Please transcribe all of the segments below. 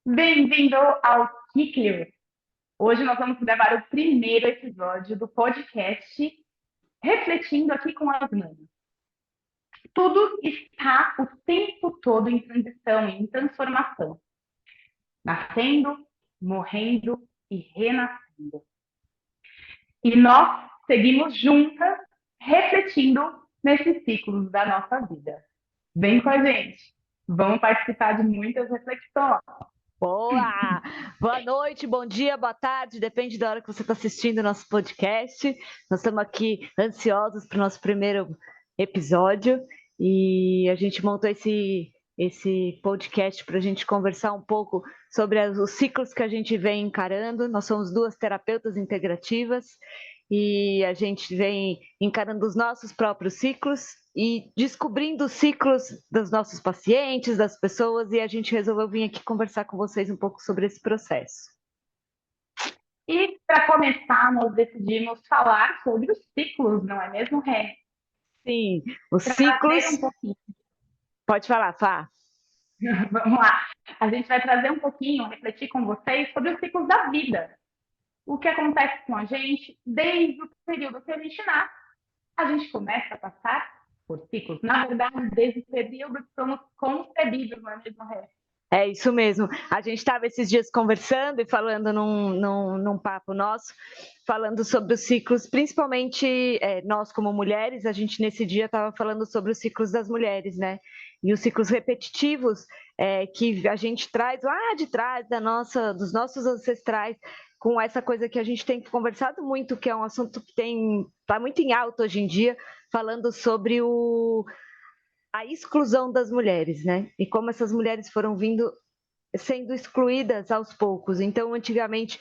Bem-vindo ao Núcleo. Hoje nós vamos gravar o primeiro episódio do podcast Refletindo aqui com as Manas. Tudo está o tempo todo em transição, em transformação. Nascendo, morrendo e renascendo. E nós seguimos juntas, refletindo nesses ciclos da nossa vida. Vem com a gente. Vamos participar de muitas reflexões. Boa! Boa noite, bom dia, boa tarde, depende da hora que você está assistindo o nosso podcast. Nós estamos aqui ansiosos para o nosso primeiro episódio e a gente montou esse podcast para a gente conversar um pouco sobre os ciclos que a gente vem encarando. Nós somos duas terapeutas integrativas e a gente vem encarando os nossos próprios ciclos e descobrindo os ciclos dos nossos pacientes, das pessoas, e a gente resolveu vir aqui conversar com vocês um pouco sobre esse processo. E, para começar, nós decidimos falar sobre os ciclos, não é mesmo, Rê? Sim, os Para ciclos... trazer um pouquinho. Pode falar, Fá. Vamos lá. A gente vai trazer um pouquinho, refletir com vocês sobre os ciclos da vida. O que acontece com a gente desde o período que a gente nasce. A gente começa a passar por ciclos. Na verdade, desde o período que somos concebidos, não é mesmo, Rê? É isso mesmo. A gente estava esses dias conversando e falando num papo nosso, falando sobre os ciclos, principalmente nós como mulheres, a gente nesse dia estava falando sobre os ciclos das mulheres, né? E os ciclos repetitivos que a gente traz lá de trás dos nossos ancestrais, com essa coisa que a gente tem conversado muito, que é um assunto que está muito em alta hoje em dia, falando sobre a exclusão das mulheres, né? E como essas mulheres foram sendo excluídas aos poucos. Então, antigamente,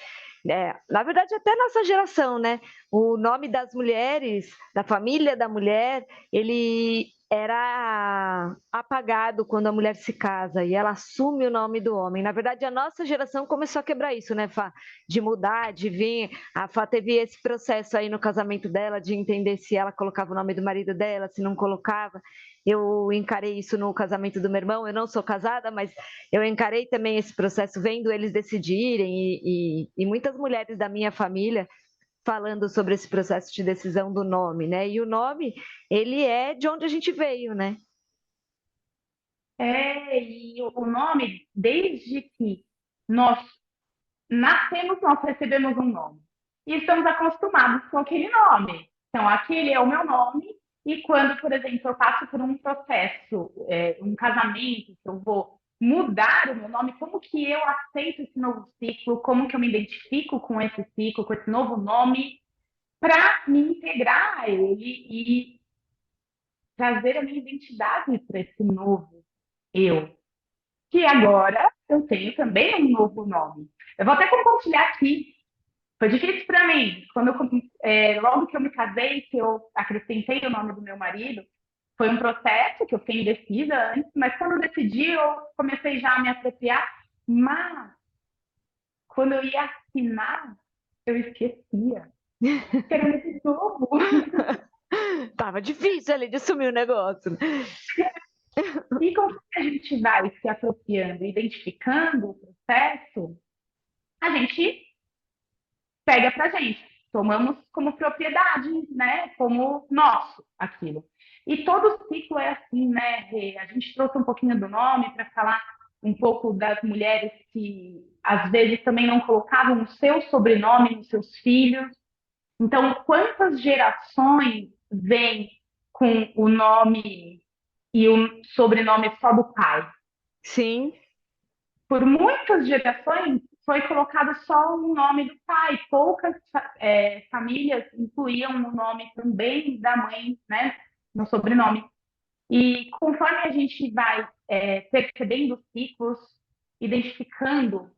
na verdade, até nossa geração, né? O nome das mulheres, da família da mulher, ele era apagado quando a mulher se casa e ela assume o nome do homem. Na verdade, a nossa geração começou a quebrar isso, né, Fá? De mudar, de vir. A Fá teve esse processo aí no casamento dela, de entender se ela colocava o nome do marido dela, se não colocava. Eu encarei isso no casamento do meu irmão. Eu não sou casada, mas eu encarei também esse processo, vendo eles decidirem e muitas mulheres da minha família falando sobre esse processo de decisão do nome, né? E o nome, ele é de onde a gente veio, né? E o nome, desde que nós nascemos, nós recebemos um nome. E estamos acostumados com aquele nome. Então, aquele é o meu nome. E quando, por exemplo, eu passo por um processo, um casamento, que eu vou mudar o meu nome, como que eu aceito esse novo ciclo? Como que eu me identifico com esse ciclo, com esse novo nome, para me integrar a ele e trazer a minha identidade para esse novo eu? Que agora eu tenho também um novo nome. Eu vou até compartilhar aqui. Foi difícil para mim. Logo que eu me casei, que eu acrescentei o nome do meu marido, foi um processo que eu fiquei indecisa antes, mas quando eu decidi, eu comecei já a me apropriar. Mas, quando eu ia assinar, eu esquecia. Que era muito novo. Tava difícil ali de assumir o negócio. E como a gente vai se apropriando, identificando o processo, a gente pega pra gente. Tomamos como propriedade, né? Como nosso aquilo. E todo ciclo é assim, né, Rê? A gente trouxe um pouquinho do nome para falar um pouco das mulheres que às vezes também não colocavam o seu sobrenome nos seus filhos. Então, quantas gerações vêm com o nome e o sobrenome só do pai? Sim. Por muitas gerações foi colocado só o nome do pai, poucas famílias incluíam o nome também da mãe, né, no sobrenome. E conforme a gente vai percebendo os ciclos, identificando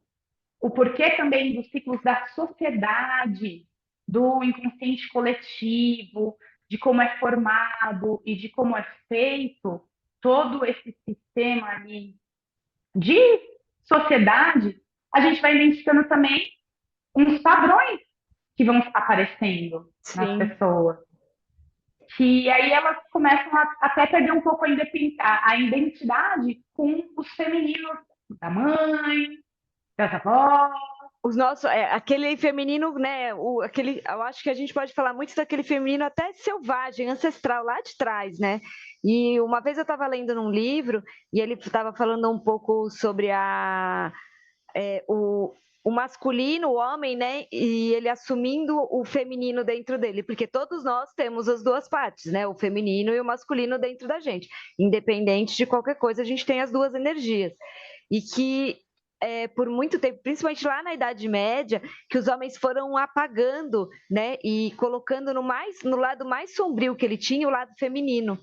o porquê também dos ciclos da sociedade, do inconsciente coletivo, de como é formado e de como é feito todo esse sistema ali de sociedade, a gente vai identificando também uns padrões que vão aparecendo nas Sim. pessoas. Que aí elas começam a até perder um pouco a identidade com os femininos da mãe, Das avós. Os nossos, aquele feminino, né? Eu acho que a gente pode falar muito daquele feminino até selvagem, ancestral, lá de trás, né? E uma vez eu estava lendo num livro e ele estava falando um pouco sobre o masculino, o homem, né? E ele assumindo o feminino dentro dele, porque todos nós temos as duas partes, né? O feminino e o masculino dentro da gente. Independente de qualquer coisa, a gente tem as duas energias. E que por muito tempo, principalmente lá na Idade Média, que os homens foram apagando, né, e colocando no lado mais sombrio que ele tinha, o lado feminino.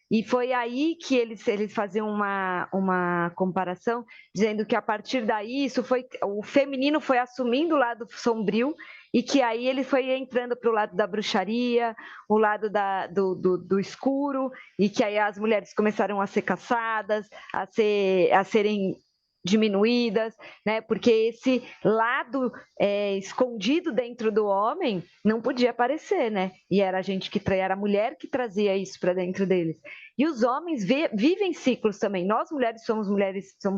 E foi aí que eles faziam uma comparação, dizendo que a partir daí o feminino foi assumindo o lado sombrio e que aí ele foi entrando para o lado da bruxaria, o lado do escuro, e que aí as mulheres começaram a ser caçadas, a serem diminuídas, né? Porque esse lado escondido dentro do homem não podia aparecer, né? E era era a mulher que trazia isso para dentro deles. E os homens vivem ciclos também. Nós mulheres, somos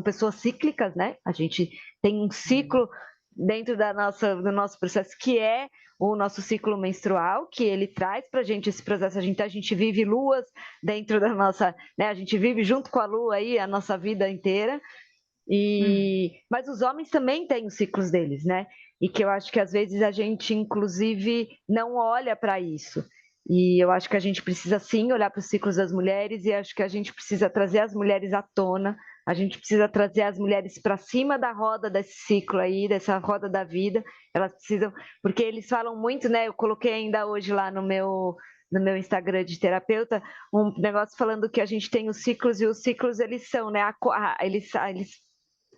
pessoas cíclicas, né? A gente tem um ciclo dentro do nosso processo que é o nosso ciclo menstrual, que ele traz para a gente esse processo. A gente vive luas dentro da nossa, né? A gente vive junto com a lua aí a nossa vida inteira. Mas os homens também têm os ciclos deles, né? E que eu acho que às vezes a gente, inclusive, não olha para isso. E eu acho que a gente precisa sim olhar para os ciclos das mulheres e acho que a gente precisa trazer as mulheres à tona, a gente precisa trazer as mulheres para cima da roda desse ciclo aí, dessa roda da vida. Elas precisam, porque eles falam muito, né? Eu coloquei ainda hoje lá no meu Instagram de terapeuta, um negócio falando que a gente tem os ciclos e os ciclos eles são, né? Eles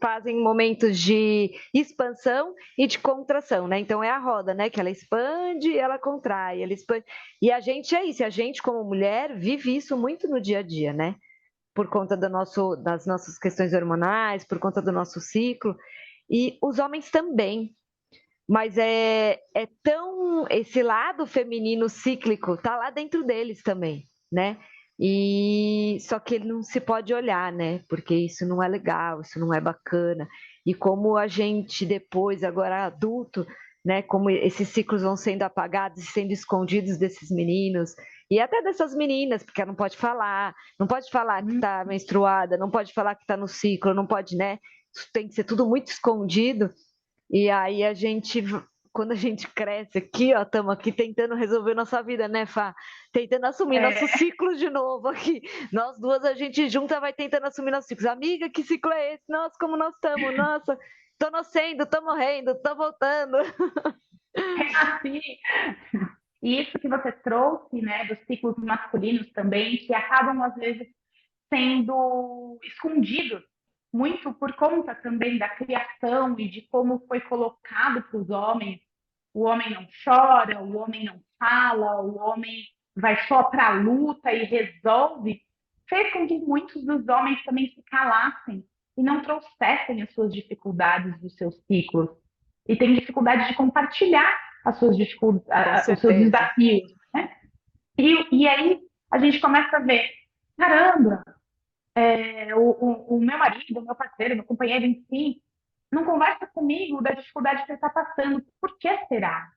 fazem momentos de expansão e de contração, né? Então é a roda, né? Que ela expande e ela contrai, ela expande. E a gente é isso, a gente como mulher vive isso muito no dia a dia, né? Por conta das nossas questões hormonais, por conta do nosso ciclo. E os homens também. Mas é tão. Esse lado feminino cíclico tá lá dentro deles também, né? E só que ele não se pode olhar, né? Porque isso não é legal, isso não é bacana. E como a gente depois, agora adulto, né? Como esses ciclos vão sendo apagados e sendo escondidos desses meninos e até dessas meninas, porque não pode falar que tá menstruada, não pode falar que tá no ciclo, não pode, né? Tem que ser tudo muito escondido. E aí quando a gente cresce aqui, ó, estamos aqui tentando resolver nossa vida, né, Fá? Tentando assumir nosso É, ciclo de novo aqui. Nós duas, a gente junta vai tentando assumir nossos ciclos. Amiga, que ciclo é esse? Nossa, como nós estamos? Nossa, tô nascendo, tô morrendo, tô voltando. renasci. E isso que você trouxe, né, dos ciclos masculinos também, que acabam, às vezes, sendo escondidos, muito por conta também da criação e de como foi colocado para os homens. O homem não chora, o homem não fala, o homem vai só para a luta e resolve, fez com que muitos dos homens também se calassem e não trouxessem as suas dificuldades dos seus ciclos. E tem dificuldade de compartilhar as suas Com dificuldades, os seus certeza. desafios. Né? E aí a gente começa a ver, caramba, o meu marido, o meu parceiro, meu companheiro em si, não conversa comigo da dificuldade que ele está passando. Por que será?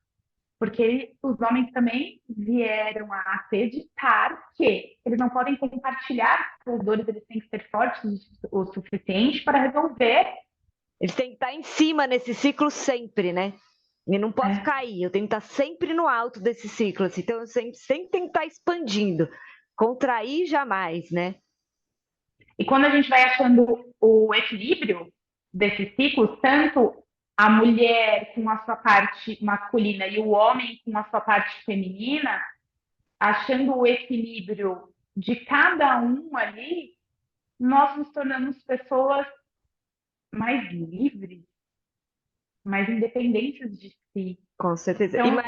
Porque os homens também vieram a acreditar que eles não podem compartilhar suas dores, eles têm que ser fortes o suficiente para resolver. Eles têm que estar em cima nesse ciclo sempre, né? E não posso É. cair, eu tenho que estar sempre no alto desse ciclo. Assim. Então, eu sempre tenho que estar expandindo. Contrair jamais, né? E quando a gente vai achando o equilíbrio desses ciclos, tanto a mulher com a sua parte masculina e o homem com a sua parte feminina, achando o equilíbrio de cada um ali, nós nos tornamos pessoas mais livres, mais independentes de si. Com certeza. Então,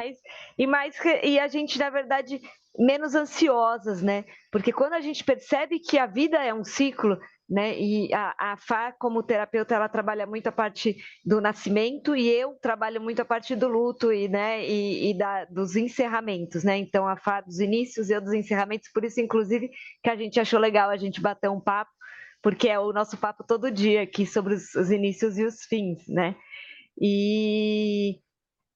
E a gente, na verdade, menos ansiosas, né? Porque quando a gente percebe que a vida é um ciclo, né? E a Fá, como terapeuta, ela trabalha muito a parte do nascimento e eu trabalho muito a parte do luto e dos encerramentos, né? Então, a Fá dos inícios e eu dos encerramentos, por isso, inclusive, que a gente achou legal a gente bater um papo, porque é o nosso papo todo dia aqui sobre os inícios e os fins, né? E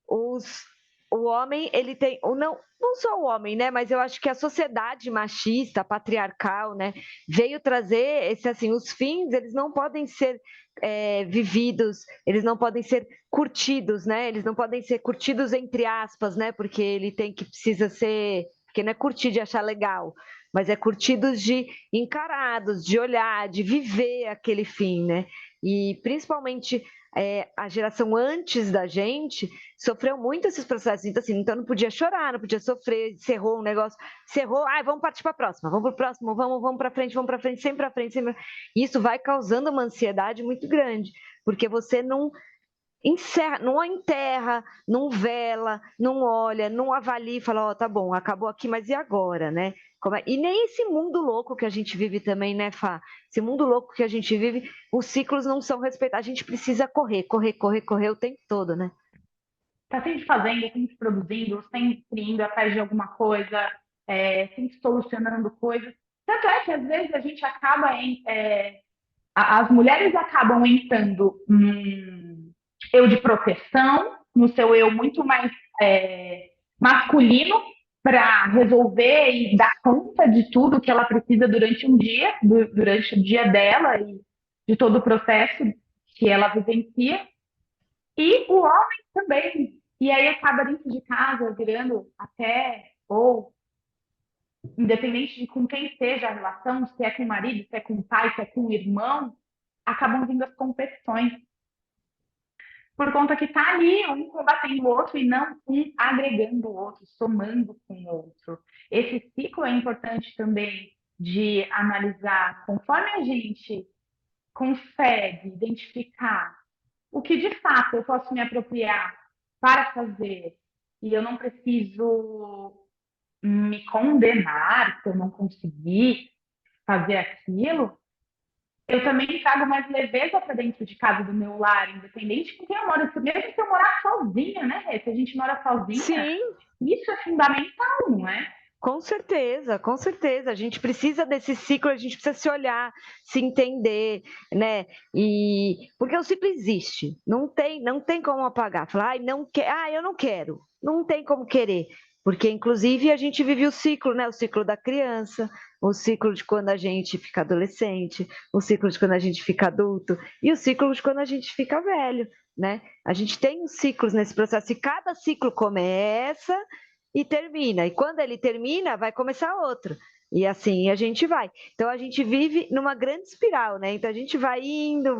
os, o homem, ele tem, não só o homem, né? Mas eu acho que a sociedade machista, patriarcal, né? Veio trazer esse, assim, os fins, eles não podem ser vividos, eles não podem ser curtidos, né? Eles não podem ser curtidos entre aspas, né? Porque ele precisa ser, porque não é curtir de achar legal, mas é curtidos de encarados, de olhar, de viver aquele fim, né? E principalmente a geração antes da gente sofreu muito esses processos. Então não podia chorar, não podia sofrer, cerrou um negócio, cerrou, vamos partir para a próxima, vamos para o próximo, vamos para frente, sempre para frente, sempre. Isso vai causando uma ansiedade muito grande, porque você não encerra, não enterra, não vela, não olha, não avalia e fala, tá bom, acabou aqui, mas e agora, né? E nem esse mundo louco que a gente vive também, né, Fá? Esse mundo louco que a gente vive, os ciclos não são respeitados. A gente precisa correr o tempo todo, né? Tá sempre fazendo, sempre produzindo, sempre indo atrás de alguma coisa, sempre solucionando coisas. Tanto é que às vezes a gente acaba as mulheres acabam entrando num eu de proteção, no seu eu muito mais masculino, para resolver e dar conta de tudo que ela precisa durante um dia, durante o dia dela e de todo o processo que ela vivencia. E o homem também. E aí acaba dentro de casa virando até, ou independente de com quem seja a relação, se é com o marido, se é com o pai, se é com o irmão, acabam vindo as competições. Por conta que está ali um combatendo o outro e não um agregando o outro, somando com o outro. Esse ciclo é importante também de analisar conforme a gente consegue identificar o que de fato eu posso me apropriar para fazer e eu não preciso me condenar se eu não conseguir fazer aquilo, eu também trago mais leveza para dentro de casa do meu lar, independente com quem eu moro. Mesmo se eu morar sozinha, né, Rê? Se a gente mora sozinha, Sim, isso é fundamental, não é? com certeza, com certeza. A gente precisa desse ciclo, a gente precisa se olhar, se entender, né? E porque o ciclo existe, não tem como apagar. Falar, não quer, eu não quero. Não tem como querer, porque inclusive a gente vive o ciclo, né? O ciclo da criança, o ciclo de quando a gente fica adolescente, o ciclo de quando a gente fica adulto e o ciclo de quando a gente fica velho, né? A gente tem os ciclos nesse processo e cada ciclo começa e termina. E quando ele termina, vai começar outro. E assim a gente vai. Então a gente vive numa grande espiral, né? Então a gente vai indo,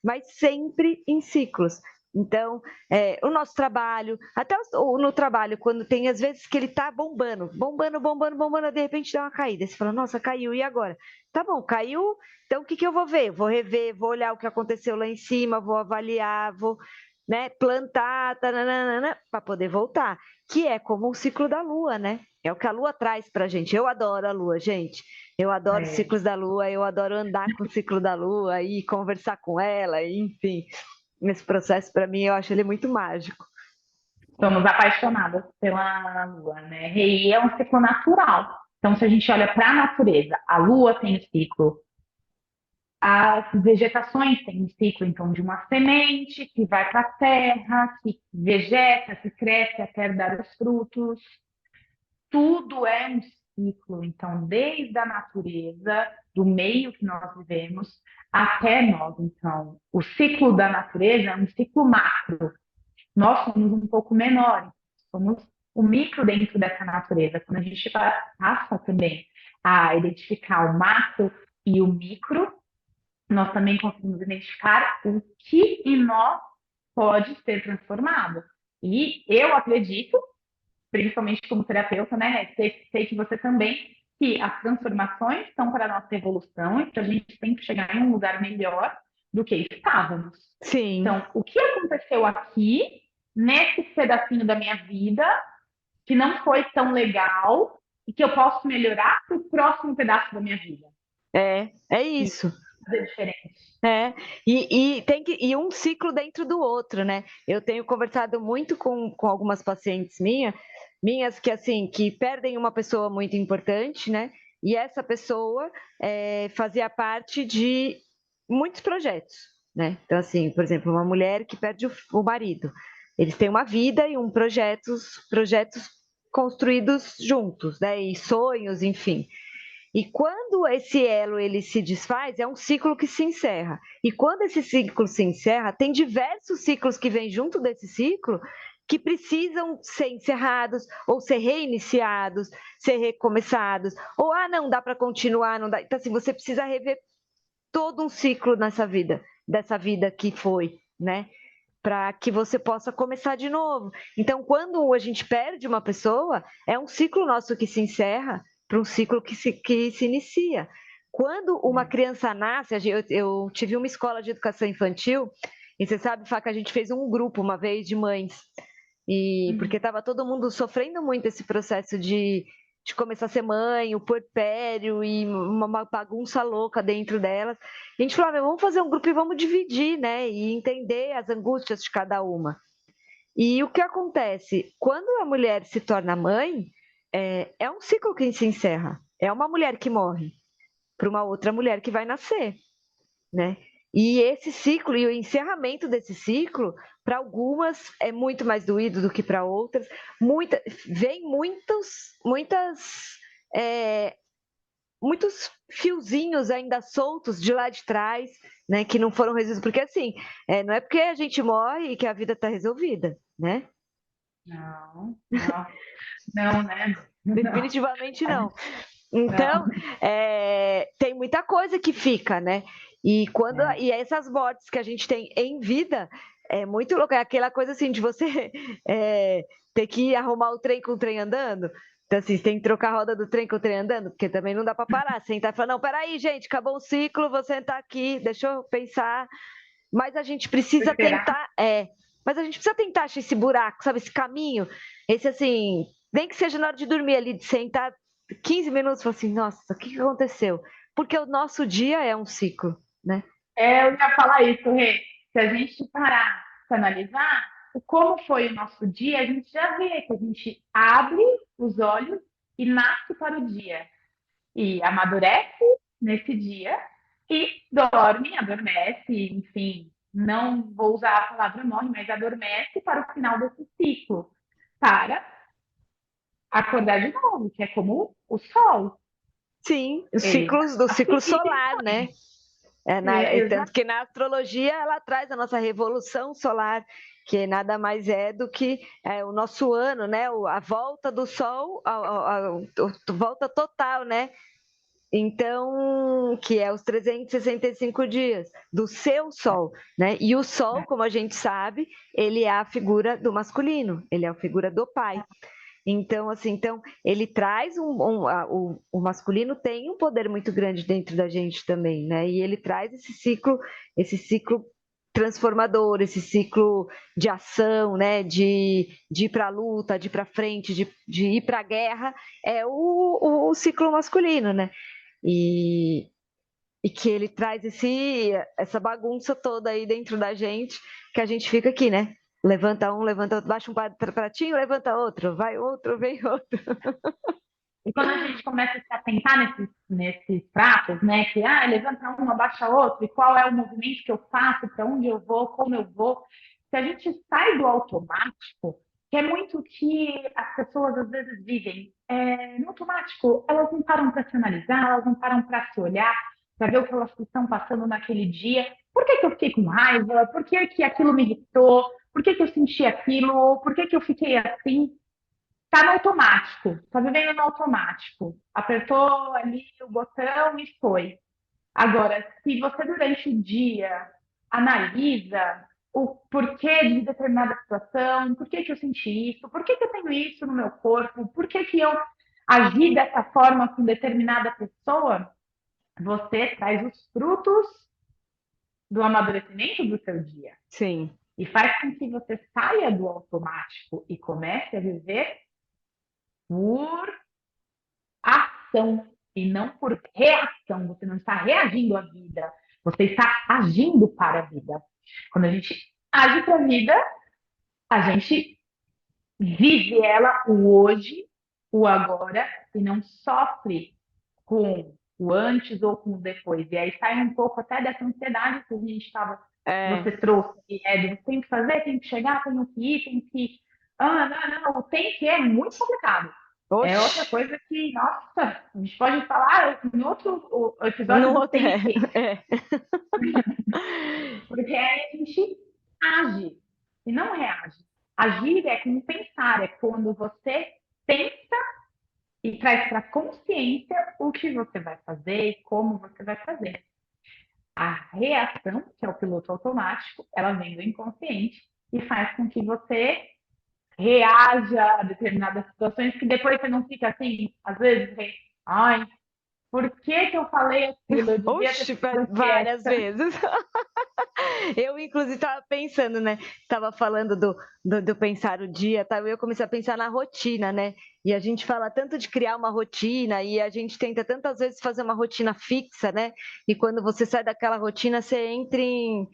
mas sempre em ciclos. Então, o nosso trabalho, até no trabalho, quando tem às vezes que ele tá bombando, de repente dá uma caída. Você fala, nossa, caiu, e agora? Tá bom, caiu, então o que que eu vou ver? Vou rever, vou olhar o que aconteceu lá em cima, vou avaliar, vou, né, plantar, para poder voltar, que é como o ciclo da lua, né? É o que a lua traz pra gente. Eu adoro a lua, gente. Eu adoro os ciclos da lua, eu adoro andar com o ciclo da lua e conversar com ela, enfim. Nesse processo, para mim, eu acho ele muito mágico. Somos apaixonadas pela lua, né? E é um ciclo natural. Então, se a gente olha para a natureza, a lua tem um ciclo, as vegetações têm um ciclo, então, de uma semente que vai para a terra, que vegeta, que cresce até dar os frutos. Tudo é um ciclo, então, desde a natureza, do meio que nós vivemos, até nós. Então, o ciclo da natureza é um ciclo macro. Nós somos um pouco menores, somos o micro dentro dessa natureza. Quando a gente passa também a identificar o macro e o micro, nós também conseguimos identificar o que em nós pode ser transformado. E eu acredito, principalmente como terapeuta, né? Sei que você também, que as transformações são para a nossa evolução e para a gente sempre chegar em um lugar melhor do que estávamos. Sim. Então, o que aconteceu aqui, nesse pedacinho da minha vida, que não foi tão legal e que eu posso melhorar para o próximo pedaço da minha vida? É isso. Fazer diferente. E um ciclo dentro do outro, né? Eu tenho conversado muito com algumas pacientes minhas que assim, que perdem uma pessoa muito importante, né? E essa pessoa fazia parte de muitos projetos, né? Então, assim, por exemplo, uma mulher que perde o marido. Eles têm uma vida e projetos construídos juntos, né? E sonhos, enfim. E quando esse elo ele se desfaz, é um ciclo que se encerra. E quando esse ciclo se encerra, tem diversos ciclos que vêm junto desse ciclo que precisam ser encerrados ou ser reiniciados, ser recomeçados, ou não dá para continuar, não dá. Então assim, você precisa rever todo um ciclo nessa vida, dessa vida que foi, né? Para que você possa começar de novo. Então, quando a gente perde uma pessoa, é um ciclo nosso que se encerra para um ciclo que se inicia. Quando uma criança nasce, eu tive uma escola de educação infantil, e você sabe, Fá, que a gente fez um grupo uma vez de mães, e porque estava todo mundo sofrendo muito esse processo de começar a ser mãe, o puerpério e uma bagunça louca dentro delas. A gente falava, vamos fazer um grupo e vamos dividir, né? E entender as angústias de cada uma. E o que acontece? Quando a mulher se torna mãe, é um ciclo que se encerra. É uma mulher que morre para uma outra mulher que vai nascer, né? E esse ciclo e o encerramento desse ciclo, para algumas é muito mais doído do que para outras. Vem é, muitos fiozinhos ainda soltos de lá de trás, né, que não foram resolvidos. Porque assim, não é porque a gente morre que a vida está resolvida, né? Não, não, não, né? Não, Definitivamente não. Então, tem muita coisa que fica, né? E essas mortes que a gente tem em vida é muito louco. É aquela coisa assim de você ter que arrumar o trem com o trem andando. Então, assim, você tem que trocar a roda do trem com o trem andando, porque também não dá para parar. Sentar e falar, não, peraí, gente, acabou o ciclo, vou sentar aqui, deixa eu pensar. Mas a gente precisa esperar. tentar, mas a gente precisa tentar achar esse buraco, sabe, esse caminho, esse assim, nem que seja na hora de dormir ali, de sentar 15 minutos e falar assim, nossa, o que aconteceu? Porque o nosso dia é um ciclo, né? Eu ia falar isso, Rê. Se a gente parar para analisar como foi o nosso dia, a gente já vê que a gente abre os olhos e nasce para o dia. E amadurece nesse dia e dorme, adormece, enfim, não vou usar a palavra morre, mas adormece para o final desse ciclo, para acordar de novo, que é como o sol. Sim, os Ele ciclos do nasce ciclo e solar, né? morre. Tanto que na astrologia ela traz a nossa revolução solar, que nada mais é do que o nosso ano, né? A volta do Sol, a volta total, né? Então, que é os 365 dias do seu Sol, né? E o Sol, como a gente sabe, ele é a figura do masculino, ele é a figura do pai. Então, assim, ele traz o masculino tem um poder muito grande dentro da gente também, né? E ele traz esse ciclo transformador, esse ciclo de ação, né? De ir para a luta, de ir para frente, de ir para a guerra, é o ciclo masculino, né? E, e que ele traz essa bagunça toda aí dentro da gente, que a gente fica aqui, né? Levanta um, levanta outro, baixa um pratinho, levanta outro, vai outro, vem outro. E quando a gente começa a se atentar nesses pratos, né, que levanta um, abaixa outro, e qual é o movimento que eu faço, para onde eu vou, como eu vou, se a gente sai do automático, que é muito que as pessoas às vezes vivem no automático, elas não param para se analisar, elas não param para se olhar, para ver o que elas estão passando naquele dia. Por que eu fiquei com raiva? Por que aquilo me irritou? Por que eu senti aquilo? Por que eu fiquei assim? Tá no automático, tá vivendo no automático. Apertou ali o botão e foi. Agora, se você durante o dia analisa o porquê de determinada situação, por que eu senti isso, por que eu tenho isso no meu corpo, por que eu agi dessa forma com determinada pessoa, você traz os frutos do amadurecimento do seu dia. Sim. E faz com que você saia do automático e comece a viver por ação e não por reação. Você não está reagindo à vida, você está agindo para a vida. Quando a gente age para a vida, a gente vive ela o hoje, o agora, e não sofre com o antes ou com o depois. E aí sai um pouco até dessa ansiedade que a gente estava, É, você trouxe, de tem que fazer, tem que chegar, tem que ir, tem que. Ah, não, o tem que é muito complicado. É outra oxe, coisa que, nossa, a gente pode falar em outro episódio no do outro, tem que. é. Porque aí a gente age e não reage. Agir é como pensar, é quando você pensa e traz para consciência o que você vai fazer e como você vai fazer. A reação, que é o piloto automático, ela vem do inconsciente e faz com que você reaja a determinadas situações que depois você não fica assim, às vezes, ai, por que que eu falei aquilo? Eu devia ter Oxe, ficado várias quieta. vezes. Eu, inclusive, estava pensando, né? Estava falando do pensar o dia, tá? Eu comecei a pensar na rotina, né? E a gente fala tanto de criar uma rotina e a gente tenta tantas vezes fazer uma rotina fixa, né? E quando você sai daquela rotina, você entra em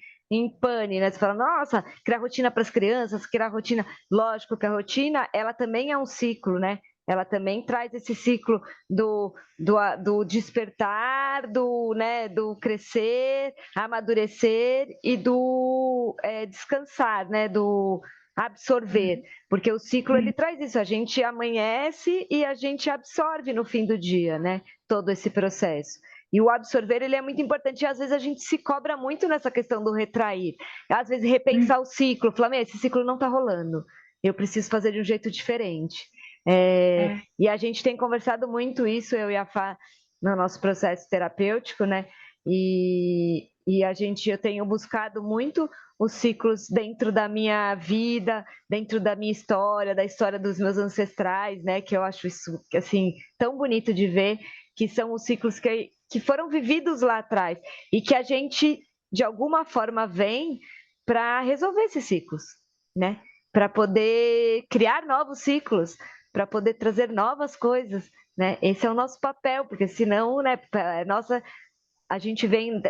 pane, né? Você fala, nossa, criar rotina para as crianças, criar rotina. Lógico que a rotina, ela também é um ciclo, né? Ela também traz esse ciclo do despertar, do crescer, amadurecer e do descansar, né? Do absorver, porque o ciclo ele traz isso, a gente amanhece e a gente absorve no fim do dia, né? Todo esse processo. E o absorver ele é muito importante e às vezes a gente se cobra muito nessa questão do retrair. Às vezes repensar o ciclo, falar, esse ciclo não está rolando, eu preciso fazer de um jeito diferente. É. E a gente tem conversado muito isso, eu e a Fá, no nosso processo terapêutico, né? Eu tenho buscado muito os ciclos dentro da minha vida, dentro da minha história, da história dos meus ancestrais, né? Que eu acho isso assim tão bonito de ver, que são os ciclos que foram vividos lá atrás e que a gente de alguma forma vem para resolver esses ciclos, né? Para poder criar novos ciclos, para poder trazer novas coisas, né? Esse é o nosso papel, porque senão, né, nossa, a gente vem,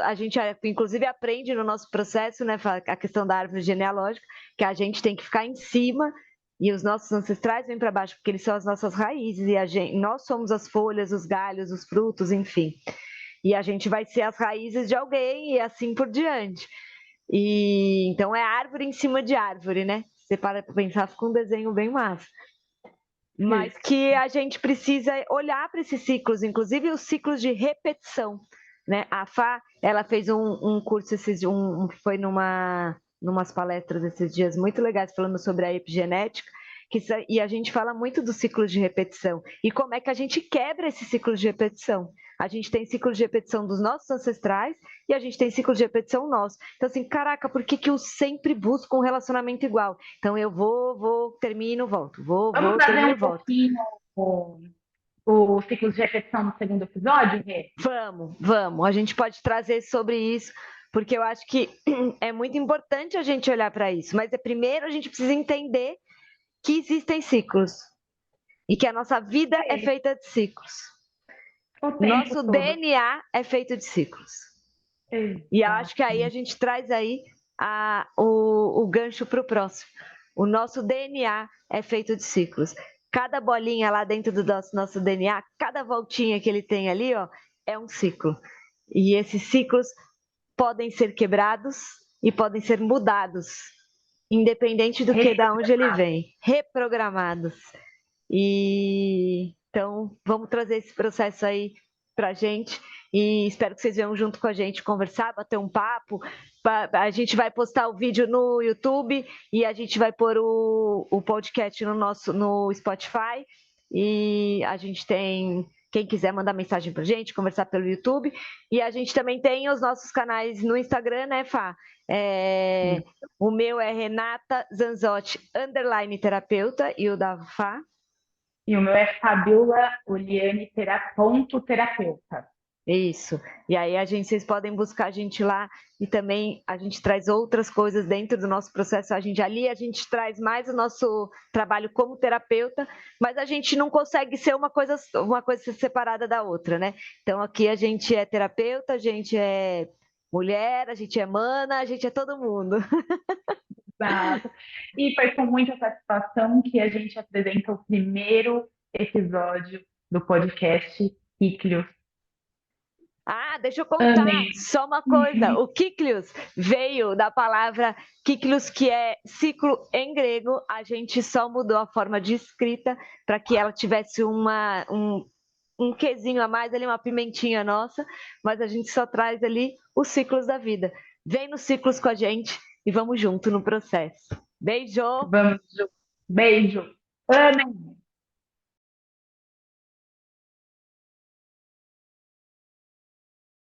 a gente inclusive aprende no nosso processo, né, a questão da árvore genealógica, que a gente tem que ficar em cima e os nossos ancestrais vêm para baixo, porque eles são as nossas raízes e nós somos as folhas, os galhos, os frutos, enfim. E a gente vai ser as raízes de alguém e assim por diante. E então é árvore em cima de árvore, né? Você para pensar, fica um desenho bem massa. Mas que a gente precisa olhar para esses ciclos, inclusive os ciclos de repetição, né? A Fá, ela fez um curso foi numas palestras esses dias muito legais falando sobre a epigenética, e a gente fala muito dos ciclos de repetição e como é que a gente quebra esses ciclos de repetição. A gente tem ciclos de repetição dos nossos ancestrais e a gente tem ciclos de repetição nosso. Então, assim, caraca, por que eu sempre busco um relacionamento igual? Então, eu vou, termino, volto. Vamos trazer Termino um e volto. pouquinho o ciclo de repetição no segundo episódio, Rê? Vamos. A gente pode trazer sobre isso, porque eu acho que é muito importante a gente olhar para isso. Mas primeiro a gente precisa entender que existem ciclos e que a nossa vida é feita de ciclos. O tempo Nosso todo. DNA é feito de ciclos. E eu acho que aí a Exato. gente traz aí o gancho para o próximo. O nosso DNA é feito de ciclos. Cada bolinha lá dentro do nosso DNA, cada voltinha que ele tem ali, ó, é um ciclo. E esses ciclos podem ser quebrados e podem ser mudados, independente do que, da onde ele vem, reprogramados. E então vamos trazer esse processo aí para gente e espero que vocês venham junto com a gente conversar, bater um papo. A gente vai postar o vídeo no YouTube e a gente vai pôr o podcast no Spotify. E a gente tem quem quiser mandar mensagem para a gente, conversar pelo YouTube. E a gente também tem os nossos canais no Instagram, né, Fá? O meu é Renata Zanzotti, _ terapeuta, e o da Fá. E o meu é Fabiola Uliane ponto terapeuta. Isso. E aí vocês podem buscar a gente lá e também a gente traz outras coisas dentro do nosso processo. A gente traz mais o nosso trabalho como terapeuta, mas a gente não consegue ser uma coisa separada da outra, né? Então aqui a gente é terapeuta, a gente é mulher, a gente é mana, a gente é todo mundo. Exato. E foi com muita satisfação que a gente apresenta o primeiro episódio do podcast Cíclios. Ah, deixa eu contar Amei. só uma coisa. O Kiklios veio da palavra Kiklios, que é ciclo em grego. A gente só mudou a forma de escrita para que ela tivesse um quezinho a mais ali, uma pimentinha nossa, mas a gente só traz ali os ciclos da vida. Vem nos ciclos com a gente e vamos junto no processo. Beijo! Vamos junto. Beijo. Amém.